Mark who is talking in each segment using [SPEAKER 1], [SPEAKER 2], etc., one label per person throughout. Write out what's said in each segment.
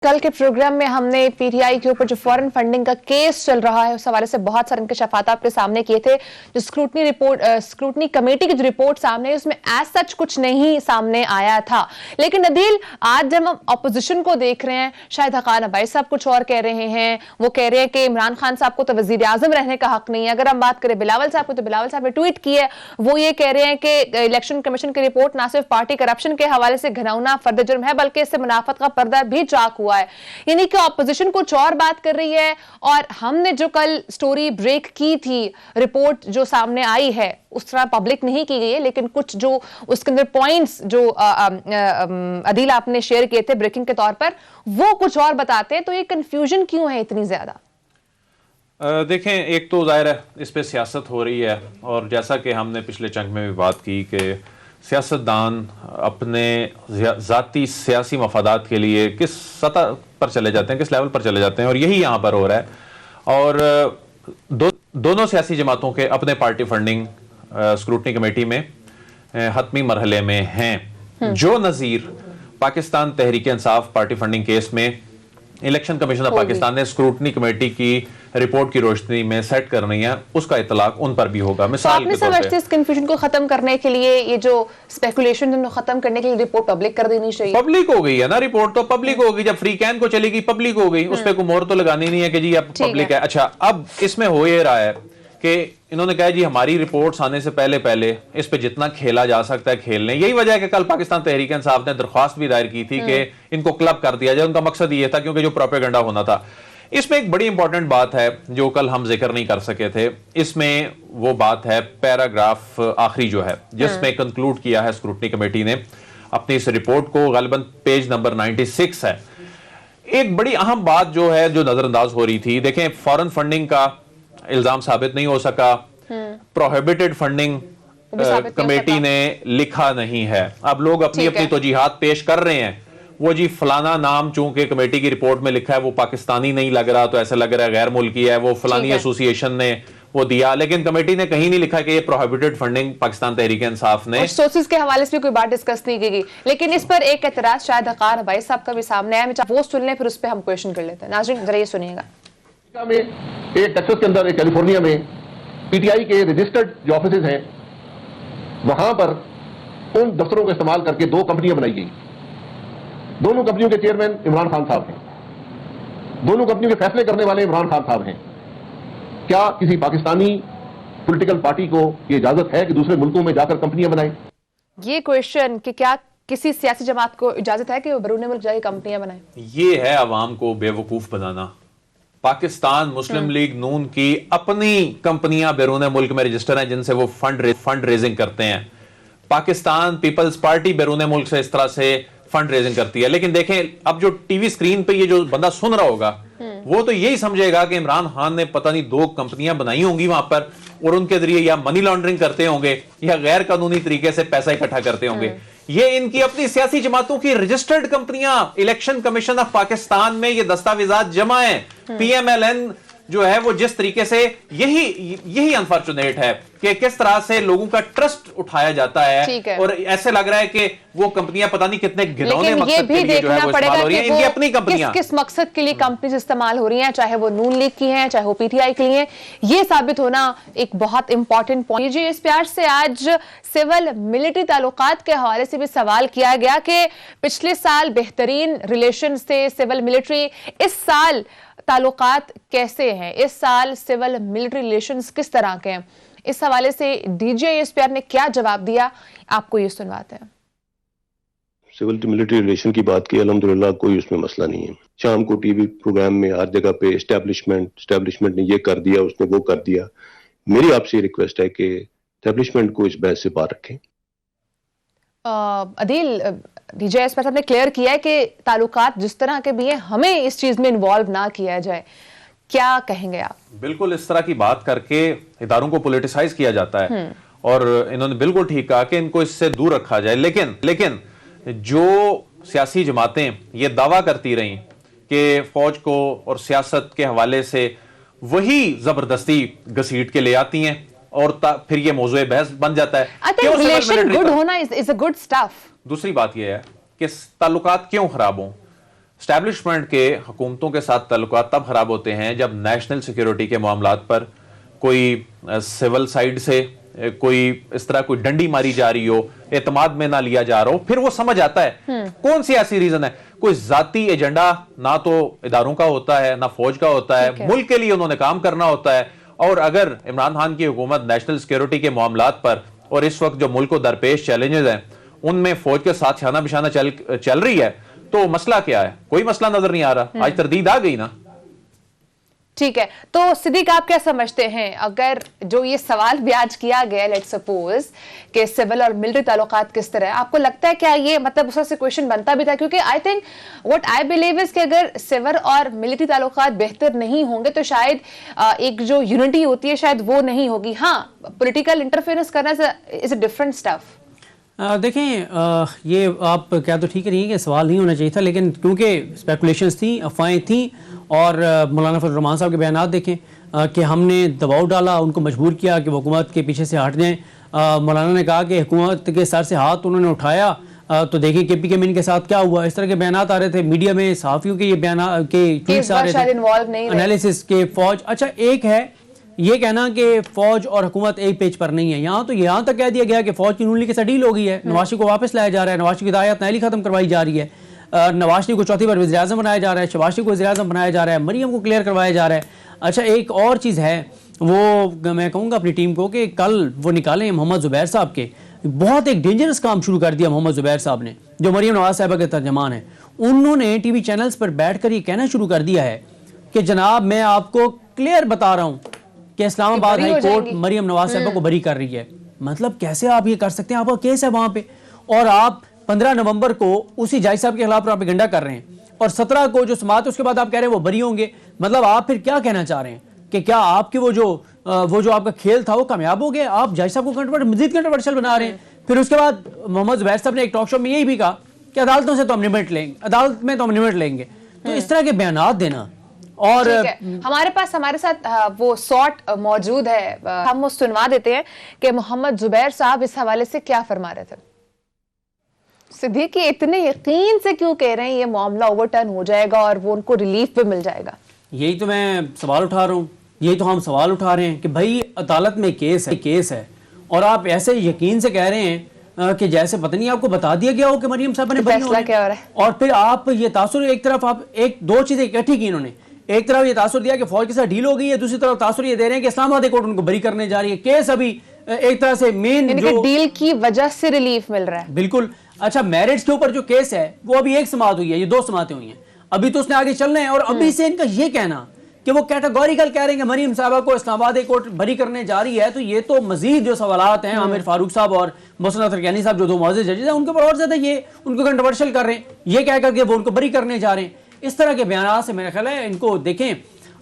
[SPEAKER 1] कल के प्रोग्राम में हमने पीटीआई के ऊपर जो फॉरेन फंडिंग का केस चल रहा है उस हवाले से बहुत सारे इंकशाफात आपके सामने किए थे। जो स्क्रूटनी कमेटी की जो रिपोर्ट सामने है उसमें एज सच कुछ नहीं सामने आया था। लेकिन अदील, आज जब हम अपोजिशन को देख रहे हैं, शाहिद हक़ान अब्बासी साहब कुछ और कह रहे हैं। वो कह रहे हैं कि इमरान खान साहब को तो वजीर आजम रहने का हक नहीं है। अगर हम बात करें बिलावल साहब को, तो बिलावल साहब ने ट्वीट किया, वो ये कह रहे हैं कि इलेक्शन कमीशन की रिपोर्ट ना सिर्फ पार्टी करप्शन के हवाले से घिनौना फर्द जुर्म है, बल्कि इससे मुनाफत का पर्दा भी चाक हुआ है। यानी कि ऑपोजिशन कुछ और बात कर रही है, और हमने जो कल स्टोरी ब्रेक की थी, रिपोर्ट जो सामने आई है उस तरह पब्लिक नहीं की गई है, लेकिन कुछ जो उसके अंदर पॉइंट्स जो अदील आपने शेयर किए थे ब्रेकिंग के तौर पर, वो कुछ और बताते हैं। तो ये कंफ्यूजन क्यों है इतनी ज्यादा?
[SPEAKER 2] देखें, एक तो जाहिर है इस पे सियासत हो रही है, और जैसा कि हमने पिछले चंक में भी बात की कि सियासतदान अपने ज़ाती सियासी मफादात के लिए किस सतह पर चले जाते हैं, किस लेवल पर चले जाते हैं, और यही यहाँ पर हो रहा है। और दोनों सियासी जमातों के अपने पार्टी फंडिंग स्क्रूटनी कमेटी में हतमी मरहले में हैं। जो नज़ीर Pakistan Tehreek Insaf party funding case में इलेक्शन कमीशन ऑफ पाकिस्तान ने स्क्रूटनी कमेटी की रिपोर्ट की रोशनी में सेट करनी है, उसका इतलाक उन पर भी होगा। मिसाल के तौर पे
[SPEAKER 1] इस कंफ्यूजन को खत्म करने के लिए, ये जो स्पेकुलेशन खत्म करने के लिए रिपोर्ट पब्लिक कर देनी चाहिए।
[SPEAKER 2] पब्लिक हो गई है ना, रिपोर्ट तो पब्लिक हो गई। जब फ्री कैन को चलेगी पब्लिक हो गई, उस पर कोई मोहर तो लगानी नहीं है कि जी अब पब्लिक है। अच्छा, अब इसमें हो ये रहा है कि इन्होंने कहा जी हमारी रिपोर्ट्स आने से पहले पहले इस पे जितना खेला जा सकता है खेल लें। यही वजह है कि कल पाकिस्तान तहरीक इंसाफ ने दरख्वास्त भी दायर की थी कि इनको क्लब कर दिया जाए। उनका मकसद ये था, क्योंकि जो प्रोपेगेंडा होना था। इसमें एक बड़ी इंपॉर्टेंट बात है जो कल हम जिक्र नहीं कर सके थे। इसमें वो बात है पैराग्राफ आखिरी जो है, जिसमें कंक्लूड किया है स्क्रूटनी कमेटी ने अपनी इस रिपोर्ट को, गालिबन पेज नंबर 96 है। एक बड़ी अहम बात जो है, जो नजरअंदाज हो रही थी। देखें, फॉरेन फंडिंग का इल्जाम साबित नहीं हो सका, प्रोहिबिटेड फंडिंग कमेटी ने लिखा नहीं है। अब लोग अपनी अपनी तौजीहात पेश कर रहे हैं। वो जी फलाना नाम चूंकि कमेटी की रिपोर्ट में लिखा है वो पाकिस्तानी नहीं लग रहा, तो ऐसा लग रहा है गैर मुल्की है। वो फलानी एसोसिएशन ने वो दिया, लेकिन कमेटी ने कहीं नहीं लिखा कि ये प्रोहिबिटेड फंडिंग पाकिस्तान तहरीक इंसाफ ने।
[SPEAKER 1] सोर्सेज के हवाले से भी कोई बात डिस्कस नहीं की गई। लेकिन इस पर एक एतराज शाहिद हक़ान अब्बासी साहब का भी सामने आया, वो सुन लें, फिर उस पर हम क्वेश्चन कर लेते हैं। नाज़रीन जरा ये सुनिएगा।
[SPEAKER 3] में एक टेक्सास के अंदर, एक कैलिफोर्निया में पीटीआई के रजिस्टर्ड जो ऑफिसेज हैं, वहां पर उन दफ्तरों का इस्तेमाल करके दो कंपनियां बनाई गई। दोनों कंपनियों के चेयरमैन इमरान खान साहब हैं। दोनों कंपनियों के फैसले करने वाले इमरान खान साहब हैं। क्या किसी पाकिस्तानी पॉलिटिकल पार्टी को यह इजाजत है कि दूसरे मुल्कों में जाकर कंपनियां बनाए?
[SPEAKER 1] ये क्वेश्चन कि क्या किसी सियासी जमात को इजाजत है कि वो बैरून मुल्क जाकर कंपनियां बनाए?
[SPEAKER 2] ये है अवाम को बेवकूफ बनाना। पाकिस्तान मुस्लिम लीग नून की अपनी कंपनियां बैरून मुल्क में रजिस्टर हैं, जिनसे वो फंड रेजिंग करते हैं। पाकिस्तान पीपल्स पार्टी बैरून मुल्क से इस तरह से फंड रेजिंग करती है। लेकिन देखें, अब जो टीवी स्क्रीन पे ये जो बंदा सुन रहा होगा, वो तो यही समझेगा कि इमरान खान ने पता नहीं दो कंपनियां बनाई होंगी वहां पर, और उनके जरिए या मनी लॉन्ड्रिंग करते होंगे या गैर कानूनी तरीके से पैसा इकट्ठा करते होंगे। ये इनकी अपनी सियासी जमातों की रजिस्टर्ड कंपनियां इलेक्शन कमीशन ऑफ पाकिस्तान में ये दस्तावेजात जमा है। पीएमएलएन जो है वो जिस तरीके से, यही अनफॉर्चुनेट है कि किस तरह से लोगों का ट्रस्ट उठाया जाता है, और ऐसे लग रहा है कि वो कंपनियां पता नहीं कितने घिनौने मकसद के लिए जो है वो इस्तेमाल हो रही हैं। इनकी अपनी कंपनियां
[SPEAKER 1] किस मकसद के लिए कंपनीज इस्तेमाल हो रही हैं, चाहे वो नून लीग की हैं, चाहे वो पीटीआई के लिए, ये साबित होना एक बहुत इंपॉर्टेंट पॉइंट। इस प्यार से आज सिविल मिलिट्री ताल्लुकात के हवाले से भी सवाल किया गया कि पिछले साल बेहतरीन रिलेशन थे सिविल मिलिट्री, इस साल ताल्लुकात कैसे हैं? इस साल सिविल मिलिट्री रिलेशंस किस तरह के हैं? इस हवाले से डीजीआईएसपीआर ने क्या जवाब दिया, आपको ये सुनवाते हैं।
[SPEAKER 4] सिविल मिलिट्री रिलेशन की बात की, अल्हम्दुलिल्लाह कोई उसमें मसला नहीं है। शाम को टीवी प्रोग्राम में हर जगह पे एस्टेब्लिशमेंट ने ये कर दिया, उसने वो कर दिया। मेरी आपसे रिक्वेस्ट है कि एस्टेब्लिशमेंट को इस बहस से बाहर रखें।
[SPEAKER 1] अदील, डीजीआईएसपीआर साहब ने क्लियर किया है कि ताल्लुकात जिस तरह के भी हैं, हमें इस चीज में इन्वॉल्व ना किया जाए। क्या कहेंगे आप?
[SPEAKER 2] बिल्कुल, इस तरह की बात करके इदारों को पॉलिटिसाइज किया जाता है, और इन्होंने बिल्कुल ठीक कहा कि इनको इससे दूर रखा जाए। लेकिन जो सियासी जमातें ये दावा करती रहीं कि फौज को और सियासत के हवाले से वही जबरदस्ती घसीट के ले आती हैं, और फिर ये मौजूए बहस बन जाता है।
[SPEAKER 1] रिलेशन गुड होना इज अ गुड स्टफ।
[SPEAKER 2] दूसरी बात यह है कि ताल्लुकात क्यों खराब हों? स्टैब्लिशमेंट के हुकूमतों के साथ ताल्लुकात तब खराब होते हैं जब नेशनल सिक्योरिटी के मामलात पर कोई सिविल साइड से कोई इस तरह कोई डंडी मारी जा रही हो, एतमाद में ना लिया जा रहा हो, फिर वो समझ आता है कौन सी ऐसी रीजन है। कोई जाती एजेंडा ना तो इदारों का होता है ना फौज का होता है, मुल्क के लिए उन्होंने काम करना होता है। और अगर इमरान खान की हुकूमत नेशनल सिक्योरिटी के मामलात पर और इस वक्त जो मुल्क को दरपेश चैलेंजेस हैं उनमें फौज के साथ छाना बिछाना चल रही है, तो मसला क्या है? कोई मसला नजर नहीं आ रहा। आज तरदीद आ गई ना।
[SPEAKER 1] ठीक है, तो सिद्दीक आप क्या समझते हैं, अगर जो ये सवाल भी आज किया गया, लेट्स सपोज कि सिविल और मिलिट्री ताल्लुकात किस तरह है, आपको लगता है क्या ये मतलब उसका से क्वेश्चन बनता भी था? क्योंकि I think what I believe is कि अगर सिविल और मिलिट्री ताल्लुकात बेहतर नहीं होंगे तो शायद एक जो यूनिटी होती है शायद वो नहीं होगी। हाँ, पॉलिटिकल इंटरफेरेंस करना इज अ डिफरेंट स्टफ।
[SPEAKER 5] देखें, ये आप क्या तो ठीक नहीं है कि सवाल नहीं होना चाहिए था, लेकिन क्योंकि स्पेकुलेशंस थी, अफवाहें थी, और मौलाना फजल रहमान साहब के बयानात देखें कि हमने दबाव डाला, उनको मजबूर किया कि वो हुकूमत के पीछे से हट जाएं। मौलाना ने कहा कि हुकूमत के सर से हाथ उन्होंने उठाया, तो देखिए KPK में इनके साथ क्या हुआ। इस तरह के बयानात आ रहे थे मीडिया में, सहाफ़ियों के ये बयान के ट्वीट्स आ रहे थे एनालिसिस के फौज। अच्छा, एक है ये कहना कि फौज और हुकूमत एक पेज पर नहीं है। यहाँ तो यहाँ तक कह दिया गया कि फौज की नून लीग के साथ डील हो गई है, नवाज शरीफ को वापस लाया जा रहा है, नवाज शरीफ की हिदायत नायली खत्म करवाई जा रही है, नवाज शरीफ को चौथी बार वज़ीर आज़म बनाया जा रहा है, शहबाज शरीफ को वज़ीर आज़म बनाया जा रहा है, मरियम को क्लियर करवाया जा रहा है। अच्छा, एक और चीज़ है, वो मैं कहूँगा अपनी टीम को कि कल वो निकालें मोहम्मद ज़ुबैर साहब के, बहुत एक डेंजरस काम शुरू कर दिया मोहम्मद ज़ुबैर साहब ने, जो मरियम नवाज साहिबा के तर्जमान है। उन्होंने TV चैनल्स पर बैठ कर ये कहना शुरू कर दिया है कि जनाब मैं आपको क्लियर बता रहा हूँ कि इस्लामाबाद हाई कोर्ट मरियम नवाज साहिबा को बरी कर रही है। मतलब कैसे आप ये कर सकते हैं? आपका केस है वहां पे, और आप 15 नवंबर को उसी जज साहब के खिलाफ प्रोपेगेंडा कर रहे हैं, और 17 को जो समाअत उसके बाद आप कह रहे हैं वो बरी होंगे। मतलब आप फिर क्या कहना चाह रहे हैं कि क्या आपके वो जो आपका खेल था वो कामयाब हो गया? आप जज साहब को मजीद कंट्रोवर्शियल बना रहे हैं। फिर उसके बाद मोहम्मद ज़ुबैर साहब ने एक टॉक शो में यही भी कहा कि अदालतों से तो हम निपट लेंगे, अदालत में तो हम निपट लेंगे। तो इस तरह के बयानात देना। और
[SPEAKER 1] हमारे साथ वो शॉट मौजूद है, हम वो सुनवा देते हैं कि मोहम्मद ज़ुबैर साहब इस हवाले से क्या फरमा रहे थे। सिद्दीक इतने यकीन से क्यों कह रहे हैं ये मामला ओवरटर्न हो जाएगा और वो उनको रिलीफ भी मिल जाएगा?
[SPEAKER 5] यही तो मैं सवाल उठा रहा हूँ, यही तो हम सवाल उठा रहे हैं कि भाई अदालत में केस है और आप ऐसे यकीन से कह रहे हैं कि जैसे पता नहीं आपको बता दिया गया हो कि मरियम साहब ने
[SPEAKER 1] फैसला क्या हो रहा है।
[SPEAKER 5] और फिर आप ये तासुर, एक तरफ आप दो चीजें इकट्ठी की इन्होंने, एक तरफ ये तासुर दिया कि फौज के साथ डील हो गई है, दूसरी तरफ तासुर ये दे रहे हैं कि इस्लामाबाद कोर्ट उनको बरी करने जा रही है। केस अभी एक तरह से मेन जो
[SPEAKER 1] डील की वजह से रिलीफ मिल रहा है।
[SPEAKER 5] बिल्कुल। अच्छा, मैरिज के ऊपर जो केस है वो अभी एक समाअत हुई है, ये 2 समाअतें हुई हैं, अभी तो उसने आगे चलना है। और अभी से इनका ये कहना कि वो कैटेगोरिकल कह रहे हैं कि मरियम साहबा को इस्लामाबाद कोर्ट बरी करने जा रही है, तो ये तो मजीद जो सवालात हैं आमिर फारूक साहब और मोहसिन अतरकैनी साहब जो 2 मुअज़्ज़िज़ जजेस हैं उनके ऊपर और ज्यादा ये उनको कंट्रोवर्शियल कर रहे हैं, ये कह करके वो उनको बरी करने जा रहे हैं। इस तरह के बयान से मेरा ख्याल है इनको देखें,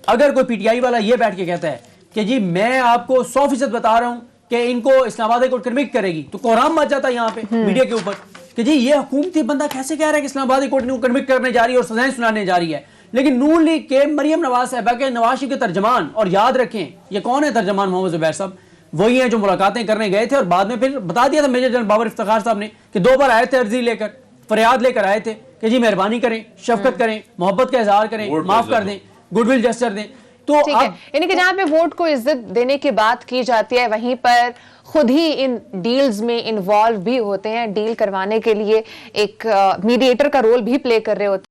[SPEAKER 5] अगर कोई PTI वाला ये बैठ के कहता है कि जी मैं आपको 100% बता रहा हूं कि इनको इस्लामाबाद कोर्ट कन्विक्ट करेगी, तो कोहराम मच जाता है यहाँ पे मीडिया के ऊपर कि जी ये हुकूमती बंदा कैसे कह रहा है कि इस्लामाबाद कोर्ट इनको कन्विक्ट करने जा रही है और सजाएं सुनाने जा रही है। लेकिन नून लीग के मरियम नवाज साहिबा के नवाज शरीफ के तर्जमान, और याद रखें ये कौन है तर्जमान, मोहम्मद ज़ुबैर साहब, वही हैं जो मुलाकातें करने गए थे और बाद में फिर बता दिया था मेजर जनरल बाबर इफ्तिखार साहब ने कि 2 बार आए थे, अर्जी लेकर फरियाद लेकर आए थे कि जी मेहरबानी करें, शफकत करें, मोहब्बत का इजहार करें, माफ कर दें, गुडविल जेस्चर दें। तो
[SPEAKER 1] ठीक है, यानी कि जहां पे वोट को इज्जत देने की बात की जाती है वहीं पर खुद ही इन डील्स में इन्वॉल्व भी होते हैं, डील करवाने के लिए एक मीडिएटर का रोल भी प्ले कर रहे होते हैं।